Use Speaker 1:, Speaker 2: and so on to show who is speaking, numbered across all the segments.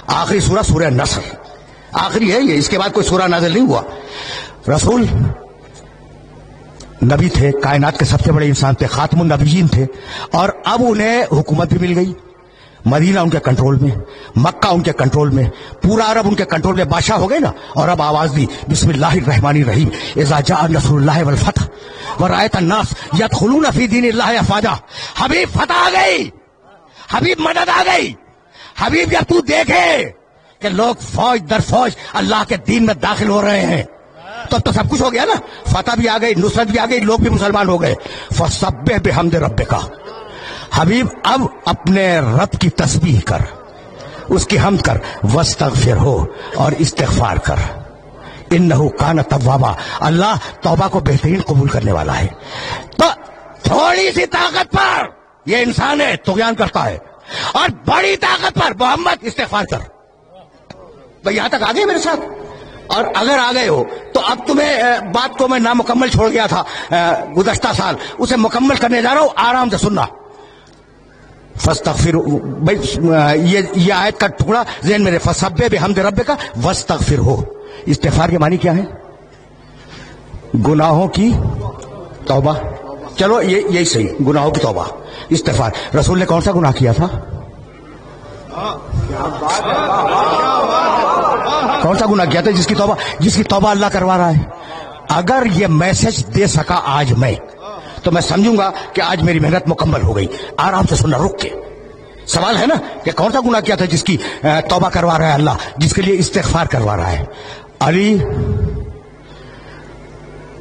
Speaker 1: آخری سورہ سورہ نصر آخری ہے یہ، اس کے بعد کوئی سورہ نازل نہیں ہوا. رسول نبی تھے، کائنات کے سب سے بڑے انسان تھے، خاتم النبیین تھے، اور اب انہیں حکومت بھی مل گئی. مدینہ ان کے کنٹرول میں، مکہ ان کے کنٹرول میں، پورا عرب ان کے کنٹرول میں، بادشاہ ہو گئے نا. اور اب آواز دی بسم اللہ الرحمن الرحیم اذا جاء نصر اللہ والفتح ورأیت الناس یدخلون فی دین اللہ افواجا. حبیب فتح آ گئی، حبیب مدد آ گئی. حبیب جب تو دیکھے کہ لوگ فوج در فوج اللہ کے دین میں داخل ہو رہے ہیں تو اب تو سب کچھ ہو گیا نا. فتح بھی آ گئی، نصرت بھی آ گئی، لوگ بھی مسلمان ہو گئے. فسبح بحمد ربک. حبیب اب اپنے رب کی تسبیح کر، اس کی حمد کر، واستغفر ہو اور استغفار کر. انہ کان توابا، اللہ توبہ کو بہترین قبول کرنے والا ہے. تو تھوڑی سی طاقت پر یہ انسان ہے طغیان کرتا ہے، اور بڑی طاقت پر محمد استغفار کر. بھئی یہاں تک آ گئے میرے ساتھ؟ اور اگر آ گئے ہو تو اب تمہیں بات کو میں نامکمل چھوڑ گیا تھا گزشتہ سال، اسے مکمل کرنے جا رہا ہوں، آرام سے سننا. فاستغفر، یہ آیت کا ٹکڑا ذہن میں رہے. فسبح بحمد ربک واستغفر ہو. استغفار کے معنی کیا ہے؟ گناہوں کی توبہ. چلو یہی صحیح، گناہوں کی توبہ، استغفار. رسول نے کون سا گناہ کیا تھا؟ کون سا گناہ کیا تھا جس کی توبہ اللہ کروا رہا ہے؟ اگر یہ میسج دے سکا آج میں تو میں سمجھوں گا کہ آج میری محنت مکمل ہو گئی. آرام سے سننا، رک کے. سوال ہے نا کہ کون سا گناہ کیا تھا جس کی توبہ کروا رہا ہے اللہ، جس کے لیے استغفار کروا رہا ہے؟ علی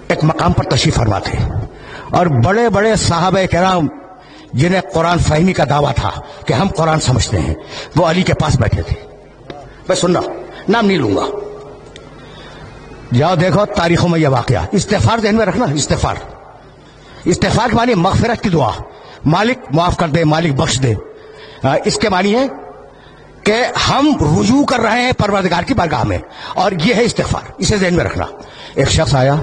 Speaker 1: ایک مقام پر تشریف فرما تھے، اور بڑے بڑے صحابہ کرام جنہیں قرآن فہمی کا دعویٰ تھا کہ ہم قرآن سمجھتے ہیں، وہ علی کے پاس بیٹھے تھے. بس سننا، نام نہیں لوں گا، جاؤ دیکھو تاریخوں میں یہ واقعہ. استغفار ذہن میں رکھنا. استغفار کے معنی مغفرت کی دعا، مالک معاف کر دے، مالک بخش دے. اس کے معنی ہے کہ ہم رجوع کر رہے ہیں پروردگار کی بارگاہ میں، اور یہ ہے استغفار. اسے ذہن میں رکھنا. ایک شخص آیا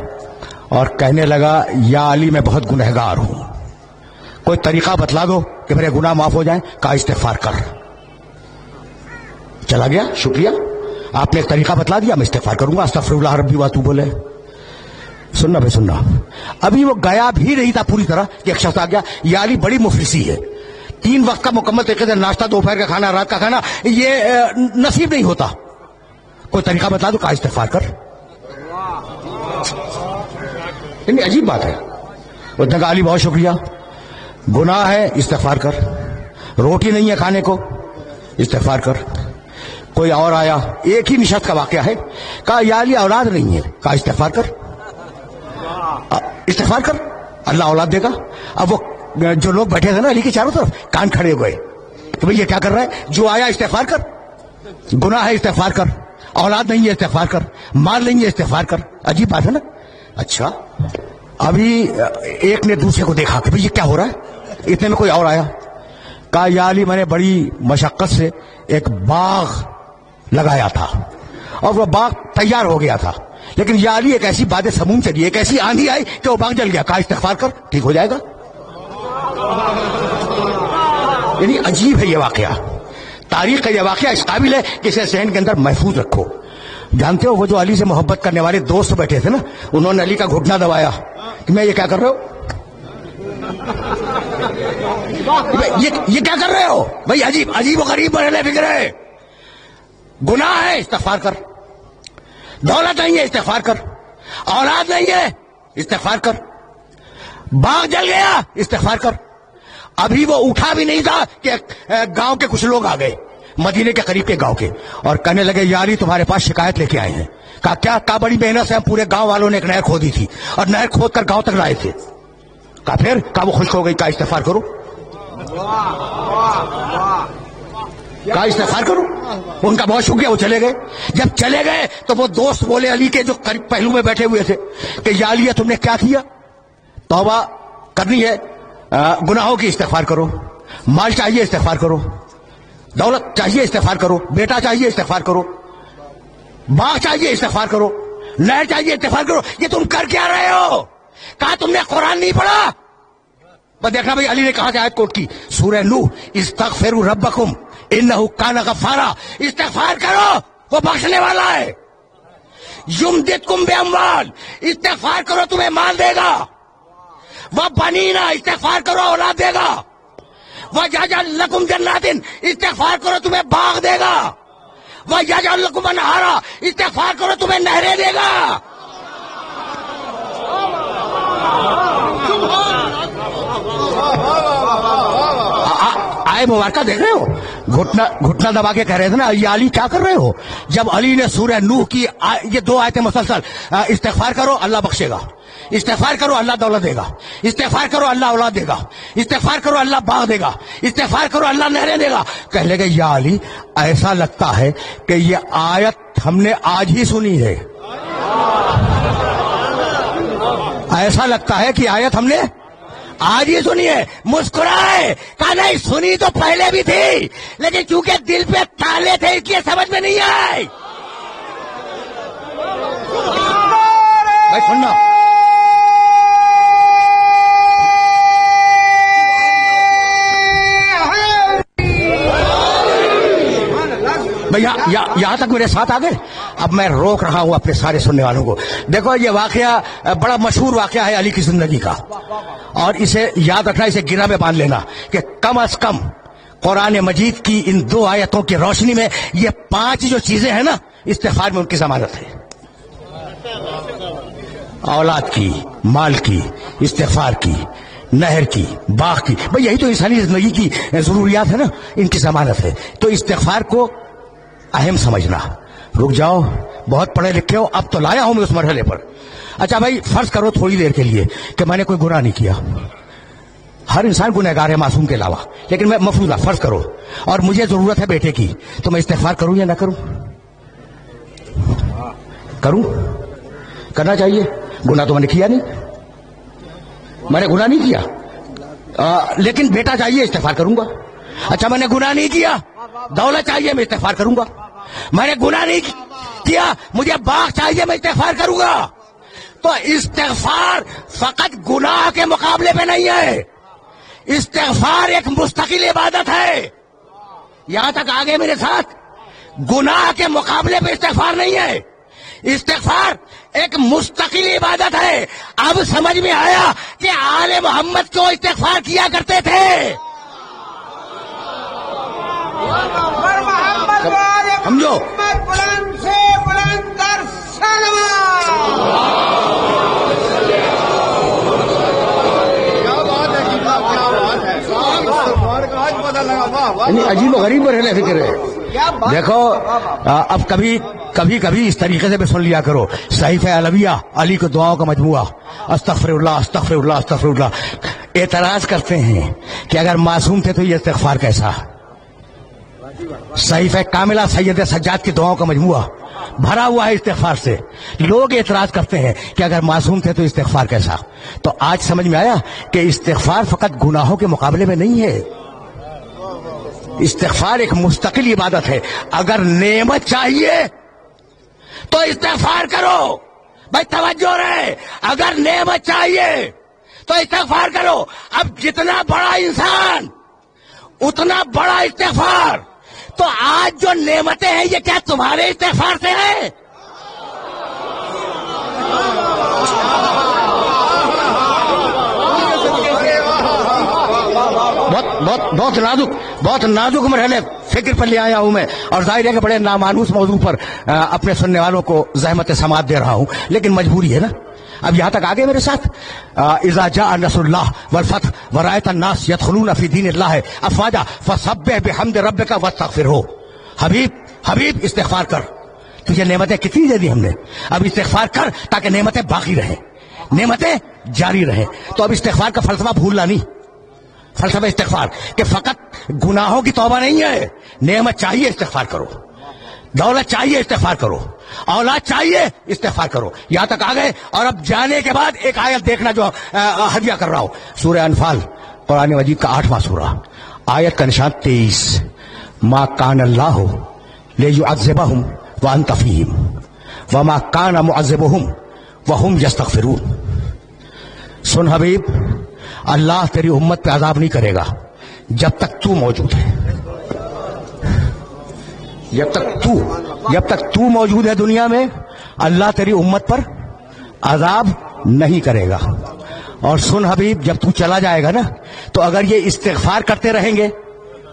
Speaker 1: اور کہنے لگا یا علی میں بہت گنہگار ہوں، کوئی طریقہ بتلا دو کہ میرے گناہ معاف ہو جائیں. کہا استغفار کر. چلا گیا، شکریہ، آپ نے ایک طریقہ بتلا دیا، میں استغفار کروں گا. استغفر اللہ ربی واتوب بولے. سننا بھائی سننا، ابھی وہ گیا بھی نہیں تھا پوری طرح کہ ایک شخص آ گیا، یا علی بڑی مفلسی ہے، 3 وقت کا مکمل طریقے سے ناشتہ، دوپہر کا کھانا، رات کا کھانا یہ نصیب نہیں ہوتا، کوئی طریقہ بتلا دو. کہا استغفار کر. یعنی عجیب بات ہے. وہ کہا علی بہت شکریہ، گناہ ہے استغفار کر، روٹی نہیں ہے کھانے کو استغفار کر. کوئی اور آیا، ایک ہی نشست کا واقعہ ہے. کہا یا علی اولاد نہیں ہے. کہا استغفار کر. استغفار کر، اللہ اولاد دے گا. اب وہ جو لوگ بیٹھے تھے نا علی کے چاروں طرف، کان کھڑے ہوئے کہ بھئی یہ کیا کر رہا ہے؟ جو آیا استغفار کر، گناہ ہے استغفار کر، اولاد نہیں ہے استغفار کر، مال نہیں ہے استغفار کر. عجیب بات ہے نا. اچھا، ابھی ایک نے دوسرے کو دیکھا کہ بھئی یہ کیا ہو رہا ہے. اتنے میں کوئی اور آیا. کہا یا علی میں نے بڑی مشقت سے ایک باغ لگایا تھا، اور وہ باغ تیار ہو گیا تھا، لیکن یا علی ایک ایسی باد سموم چلی، ایک ایسی آندھی آئی کہ وہ باغ جل گیا. کہا استغفار کر، ٹھیک ہو جائے گا. یعنی عجیب ہے یہ واقعہ، تاریخ کا یہ واقعہ اس قابل ہے کہ اسے ذہن کے اندر محفوظ رکھو. جانتے ہو وہ جو علی سے محبت کرنے والے دوست بیٹھے تھے نا، انہوں نے علی کا گھٹنا دبایا کہ میں یہ کیا کر رہے ہو، یہ کیا کر رہے ہو بھائی؟ عجیب و غریب بڑے فکر ہے. گناہ ہے استغفار کر، دولت نہیں ہے استغفار کر، اولاد نہیں ہے استغفار کر، باغ جل گیا استغفار کر. ابھی وہ اٹھا بھی نہیں تھا کہ گاؤں کے کچھ لوگ آ گئے، مدینے کے قریب کے گاؤں کے، اور کہنے لگے یا علی تمہارے پاس شکایت لے کے آئے ہیں. کہا کیا؟ کہا بڑی محنت سے ہم پورے گاؤں والوں نے ایک نہر کھودی تھی، اور نہر کھود کر گاؤں تک لائے تھے. کہا پھر؟ کہا وہ خشک ہو گئی. کہا استغفار کرو. کہا استغفار کرو. ان کا بہت شکریہ، وہ چلے گئے. جب چلے گئے تو وہ دوست بولے علی کے جو قریب پہلو میں بیٹھے ہوئے تھے کہ یا علی تم نے کیا کیا؟ توبہ کرنی ہے، گناہوں کی استغفار کرو، مال چاہیے استغفار کرو، دولت چاہیے استغفار کرو، بیٹا چاہیے استغفار کرو، باغ چاہیے استغفار کرو، نہر چاہیے استغفار کرو. یہ تم کر کیا رہے ہو؟ کہا تم نے قرآن نہیں پڑھا؟ بس دیکھنا بھائی علی نے کہاں سے آیت کوٹ کی؟ سورہ نوح، استغفروا ربکم इन्नहु काना गफ्फारा, इस्तिगफार करो वो बख्शने वाला है। युमदिदकुम बिअम्वाल, इस्तिगफार करो तुम्हें माल देगा। वह बनीना, इस्तिगफार करो औलाद देगा। वह यजअल लकुम जन्नातिन, इस्तिगफार करो तुम्हें बाग देगा। वह यजअल लकुम अनहारा, इस्तिगफार करो तुम्हें नहरें देगा। आए मुबारका देख रहे हो, घुटना दबा के कह रहे थे ना, ये अली क्या कर रहे हो? जब अली ने सूरह नूह की ये 2 आयतें मुसलसल, इस्तिगफार करो अल्लाह बख्शेगा, इस्तिगफार करो अल्लाह दौलत देगा, इस्तिगफार करो अल्लाह औलाद देगा, इस्तिगफार करो अल्लाह बाग देगा, इस्तिगफार करो अल्लाह नहरें देगा। कह लगे या अली, ऐसा लगता है कि ये आयत हमने आज ही सुनी है। ऐसा लगता है कि आयत हमने आज ही सुनी है। मुस्कुराए, कहा नहीं सुनी तो पहले भी थी, लेकिन चूंकि दिल पे ताले थे इसलिए समझ में नहीं आई। भाई सुनना, भैया यहां तक मेरे साथ आ गए। अब मैं रोक रहा हूं अपने सारे सुनने वालों को। देखो ये वाकया बड़ा मशहूर वाकया है अली की जिंदगी का, और इसे याद रखना, इसे गिरा में बांध लेना कि कम अज कम कुरान मजीद की इन 2 आयतों की रोशनी में ये 5 जो चीजें हैं ना, इस्तिगफार में उनकी जमानत है। औलाद की, माल की, इस्तिगफार की, नहर की, बाग की, भाई यही तो इंसानी जिंदगी की जरूरियात है ना, इनकी जमानत है। तो इस्तिगफार को अहम समझना। रुक जाओ, बहुत पढ़े लिखे हो, अब तो लाया हूं मैं उस मरहले पर। अच्छा भाई, फर्ज करो थोड़ी देर के लिए कि मैंने कोई गुनाह नहीं किया। हर इंसान गुनहगार है मासूम के अलावा, लेकिन मैं मफरूजा फर्ज करो और मुझे जरूरत है बेटे की, तो मैं इस्तिगफार करूं या ना करूं? करूं? करना चाहिए। गुनाह तो मैंने किया नहीं, मैंने गुनाह नहीं किया, लेकिन बेटा चाहिए, इस्तिगफार करूंगा। अच्छा मैंने गुनाह नहीं किया, दौलत चाहिए, मैं इस्तिगफार करूंगा। मैंने गुनाह नहीं किया, मुझे बाग चाहिए, मैं इस्तिगफार करूंगा। तो इस्तिगफार फकत गुनाह के मुकाबले पे नहीं है, इस्तिगफार एक मुस्तकिल इबादत है। यहां तक आगे मेरे साथ, गुनाह के मुकाबले पे इस्तिगफार नहीं है, इस्तिगफार एक मुस्तकिल इबादत है। अब समझ में आया कि आले मोहम्मद क्यों इस्तिगफार किया करते थे। समझो,
Speaker 2: बुलंद से बुलंद कर
Speaker 1: अजीब गरीब रहने फिक्र है। देखो अब कभी कभी इस तरीके से भी सुन लिया करो, सहीफ़े अलविया, अली को दुआओं का मजमुआ, अस्तगफिरुल्लाह अस्तगफिरुल्लाह अस्तगफिरुल्लाह। एतराज करते हैं कि अगर मासूम थे तो ये इस्तिगफार कैसा? सहीफ़े कामिला सैयद सज्जाद की दुआओं का मजमुआ भरा हुआ है इस्तिगफार से। लोग एतराज करते हैं कि अगर मासूम थे तो इस्तिगफार कैसा? तो आज समझ में आया कि इस्तिगफार फकत गुनाहों के मुकाबले में नहीं है, इस्तिगफार एक मुस्तकिल इबादत है। अगर नेमत चाहिए तो इस्तिगफार करो। भाई तवज्जो रहे, अगर नेमत चाहिए तो इस्तिगफार करो। अब जितना बड़ा इंसान उतना बड़ा इस्तिगफार। तो आज जो नेमतें हैं ये क्या तुम्हारे इस्तिगफार से है? बहुत नाजुक मरहले फिक्र पर ले आया हूं मैं, और जाहिर है कि बड़े नामानूस मौजू पर अपने सुनने वालों को ज़हमत समात दे रहा हूं, लेकिन मजबूरी है ना। अब यहां तक आगे मेरे साथ, इज़ा जाअ नस्रुल्लाह वल फतह व रअयत अन्नास यदखुलून फी दीनिल्लाह अफ़वाजा फसब्बिह बिहम्दि रब्बिका वस्तगफिरहू। हबीब इस्तिगफार कर, तुझे नेमतें कितनी दे दी हमने, अब इस्तिगफार कर ताकि नेमतें बाकी रहें, नेमतें जारी रहें। तो अब इस्तिगफार का फलसफा भूलना नहीं, फलसफा इस्तिगफार कि फकत गुनाहों की तौबा नहीं है, नेमत चाहिए इस्तिगफार करो, दौलत चाहिए इस्तिगफार करो, औलाद चाहिए इस्तिगफार करो। यहां तक आ गए, और अब जाने के बाद एक आयत देखना जो हदिया कर रहा हूं, सूरह अनफाल कुरान मजीद का 8वां सूरा, आयत का निशान 23, मा कान अल्लाहु लियुअज़्ज़िबहुम व अंत फ़ीहिम व मा कान मुअज़्ज़िबुहुम व हुम यस्तगफिरून। सुन हबीब, अल्लाह तेरी उम्मत पे अजाब नहीं करेगा जब तक तू मौजूद है। जब तक तू मौजूद है दुनिया में, अल्लाह तेरी उम्मत पर अजाब नहीं करेगा। और सुन हबीब, जब तू चला जाएगा ना, तो अगर ये इस्तिग़फ़ार करते रहेंगे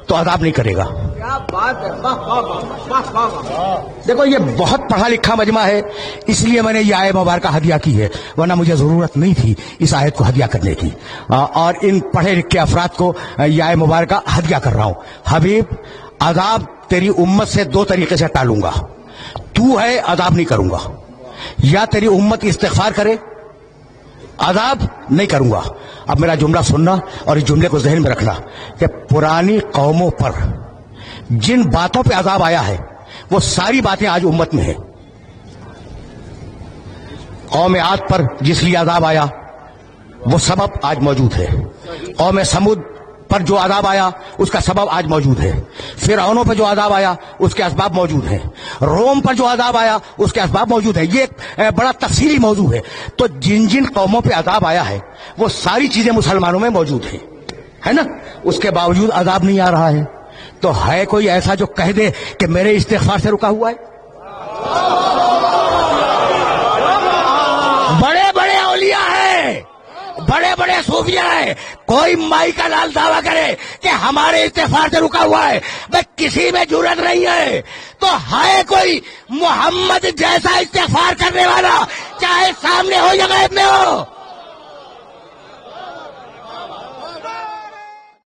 Speaker 1: तो अजाब नहीं करेगा।
Speaker 2: क्या बात है, वाह वाह वाह वाह वाह।
Speaker 1: देखो, ये बहुत पढ़ा लिखा मजमा है, इसलिए मैंने ये आयत मुबारक हदिया की है, वरना मुझे जरूरत नहीं थी इस आयत को हदिया करने की। और इन पढ़े लिखे अफराद को ये आयत मुबारक हदिया कर रहा हूं। हबीब, अजाब तेरी उम्मत से दो तरीके से टालूंगा। तू है, अजाब नहीं करूंगा, या तेरी उम्मत इस्तिग़फ़ार करे, अजाब नहीं करूंगा। अब मेरा जुमला सुनना और इस जुमले को ज़हन में रखना कि पुरानी कौमों पर जिन बातों पे अजाब आया है, वो सारी बातें आज उम्मत में है। कौम आद पर जिस लिए अजाब आया, वो सबब आज मौजूद है। कौम समूद पर जो अजाब आया, उसका सबब आज मौजूद है। फिरौनों पर जो अजाब आया, उसके असबाब मौजूद हैं। रोम पर जो अजाब आया, उसके असबाब मौजूद है। ये एक बड़ा तफसीली मौजू है। तो जिन जिन कौमों पे अजाब आया है, वो सारी चीजें मुसलमानों में मौजूद है ना? उसके बावजूद अजाब नहीं आ रहा है। तो है कोई ऐसा जो कह दे कि मेरे इस्तिग़फ़ार से रुका हुआ है? बड़े बड़े औलिया हैं, बड़े बड़े सूफिया हैं, कोई माई का लाल दावा करे कि हमारे इस्तिग़फ़ार से रुका हुआ है, बस किसी में जुर्रत नहीं है। तो है कोई मोहम्मद जैसा इस्तिग़फ़ार करने वाला, चाहे सामने हो या गैब में हो?